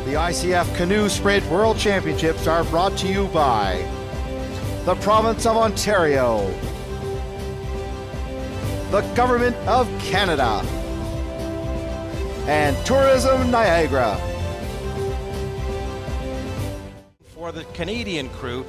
The ICF Canoe Sprint World Championships are brought to you by the Province of Ontario, the Government of Canada, and Tourism Niagara. For the Canadian crew,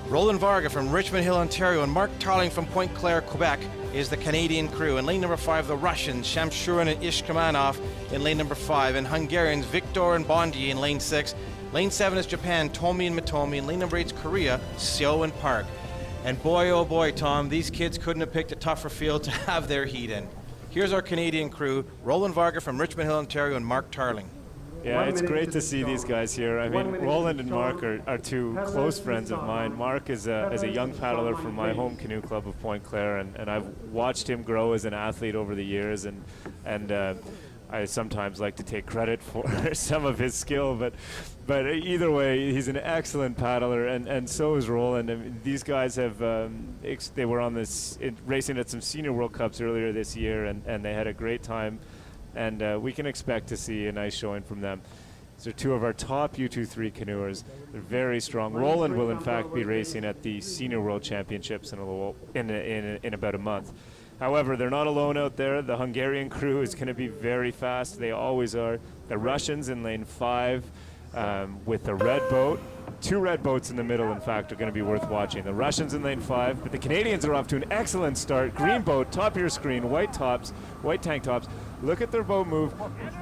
Roland Varga from Richmond Hill, Ontario, and Mark Tarling from Pointe Claire, Quebec, is the Canadian crew. In lane number 5, the Russians, Shamshurin and Ishkamanov in lane number 5, and Hungarians, Viktor and Bondi in lane 6. Lane 7 is Japan, Tomi and Matomi, and lane number 8 is Korea, Seo and Park. And boy, oh boy, Tom, these kids couldn't have picked a tougher field to have their heat in. Here's our Canadian crew, Roland Varga from Richmond Hill, Ontario, and Mark Tarling. Yeah, it's great to see these guys here. I mean, Roland and Mark are two close friends of mine. Mark is a young paddler from my home canoe club of Pointe Claire, and I've watched him grow as an athlete over the years, and I sometimes like to take credit for some of his skill, but either way, he's an excellent paddler, and so is Roland. I mean, these guys have they were on this racing at some Senior World Cups earlier this year, and they had a great time. And we can expect to see a nice showing from them. These are two of our top U23 canoers. They're very strong. Roland will, in fact, be racing at the Senior World Championships in about a month. However, they're not alone out there. The Hungarian crew is going to be very fast. They always are. The Russians in lane 5 with the red boat. 2 red boats in the middle, in fact, are going to be worth watching. The Russians in lane 5, but the Canadians are off to an excellent start. Green boat, top of your screen, white tops, white tank tops. Look at their boat move.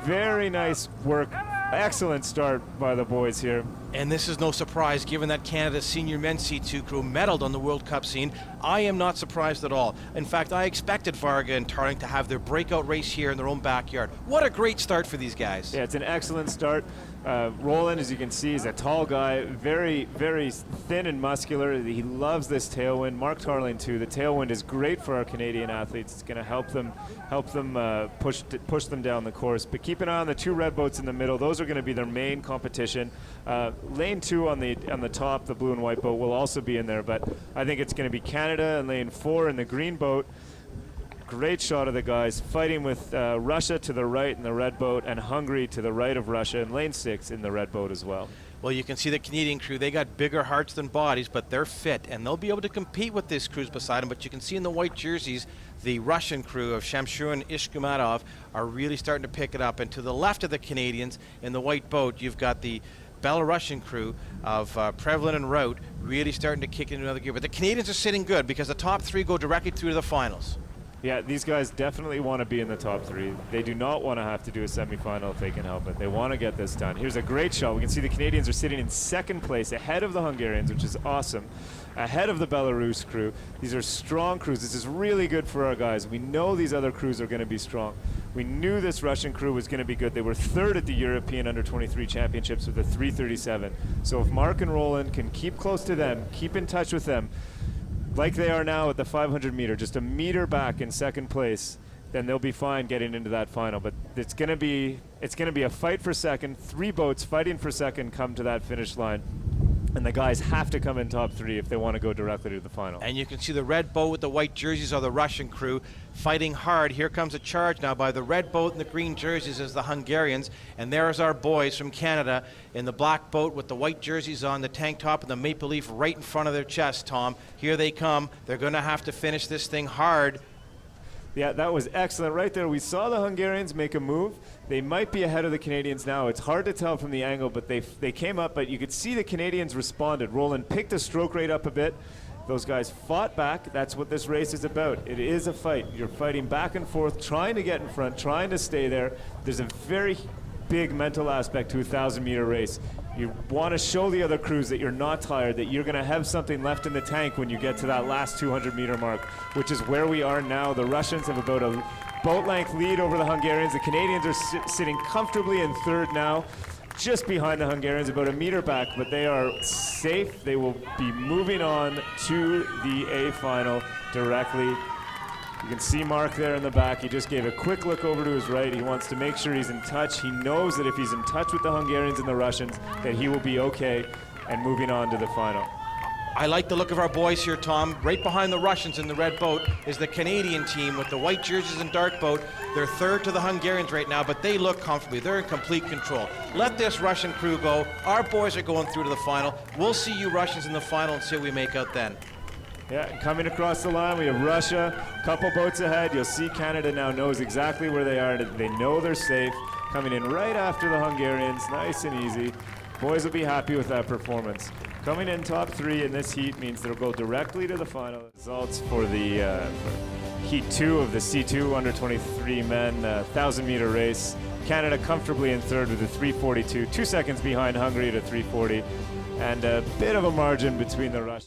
Very nice work. Excellent start by the boys here. And this is no surprise, given that Canada's senior men's C2 crew medaled on the World Cup scene. I am not surprised at all. In fact, I expected Varga and Tarling to have their breakout race here in their own backyard. What a great start for these guys. Yeah, it's an excellent start. Roland, as you can see, is a tall guy, very, very thin and muscular. He loves this tailwind. Mark Tarling too. The tailwind is great for our Canadian athletes. It's going to help them push them down the course. But keep an eye on the 2 red boats in the middle. Those are going to be their main competition. Lane 2 on the top, the blue and white boat, will also be in there. But I think it's going to be Canada and lane 4 in the green boat. Great shot of the guys fighting with Russia to the right in the red boat, and Hungary to the right of Russia in lane 6 in the red boat as well. Well, you can see the Canadian crew, they got bigger hearts than bodies, but they're fit, and they'll be able to compete with this crews beside them. But you can see in the white jerseys, the Russian crew of Shamshurin and Ishkamanov are really starting to pick it up. And to the left of the Canadians in the white boat, you've got the Belarusian crew of Prevlin and Rout really starting to kick into another gear. But the Canadians are sitting good because the top 3 go directly through to the finals. Yeah, these guys definitely want to be in the top 3. They do not want to have to do a semifinal if they can help it. They want to get this done. Here's a great shot. We can see the Canadians are sitting in 2nd place, ahead of the Hungarians, which is awesome, ahead of the Belarus crew. These are strong crews. This is really good for our guys. We know these other crews are going to be strong. We knew this Russian crew was going to be good. They were 3rd at the European Under-23 Championships with a 3:37. So if Mark and Roland can keep close to them, keep in touch with them, like they are now at the 500 meter, just a meter back in 2nd place, then they'll be fine getting into that final. But it's going to be a fight for 2nd. 3 boats fighting for 2nd come to that finish line, and the guys have to come in top 3 if they want to go directly to the final. And you can see the red boat with the white jerseys are the Russian crew fighting hard. Here comes a charge now by the red boat and the green jerseys as the Hungarians, and there's our boys from Canada in the black boat with the white jerseys on, the tank top and the maple leaf right in front of their chest, Tom. Here they come. They're going to have to finish this thing hard. Yeah, that was excellent right there. We saw the Hungarians make a move. They might be ahead of the Canadians now. It's hard to tell from the angle, but they came up, but you could see the Canadians responded. Roland picked the stroke rate up a bit. Those guys fought back. That's what this race is about. It is a fight. You're fighting back and forth, trying to get in front, trying to stay there. There's a very big mental aspect to a 1,000-meter race. You want to show the other crews that you're not tired, that you're going to have something left in the tank when you get to that last 200-meter mark, which is where we are now. The Russians have about a boat-length lead over the Hungarians. The Canadians are sitting comfortably in 3rd now, just behind the Hungarians, about a meter back, but they are safe. They will be moving on to the A final directly. You can see Mark there in the back. He just gave a quick look over to his right. He wants to make sure he's in touch. He knows that if he's in touch with the Hungarians and the Russians, that he will be okay and moving on to the final. I like the look of our boys here, Tom. Right behind the Russians in the red boat is the Canadian team with the white jerseys and dark boat. They're third to the Hungarians right now, but they look comfortably. They're in complete control. Let this Russian crew go. Our boys are going through to the final. We'll see you Russians in the final and see what we make out then. Yeah, coming across the line, we have Russia, couple boats ahead. You'll see Canada now knows exactly where they are. They know they're safe. Coming in right after the Hungarians, nice and easy. Boys will be happy with that performance. Coming in top 3 in this heat means they'll go directly to the final. Results for the for heat 2 of the C2 under 23 men 1,000-meter race. Canada comfortably in third with a 3:42, 2 seconds behind Hungary at a 3:40, and a bit of a margin between the Russians.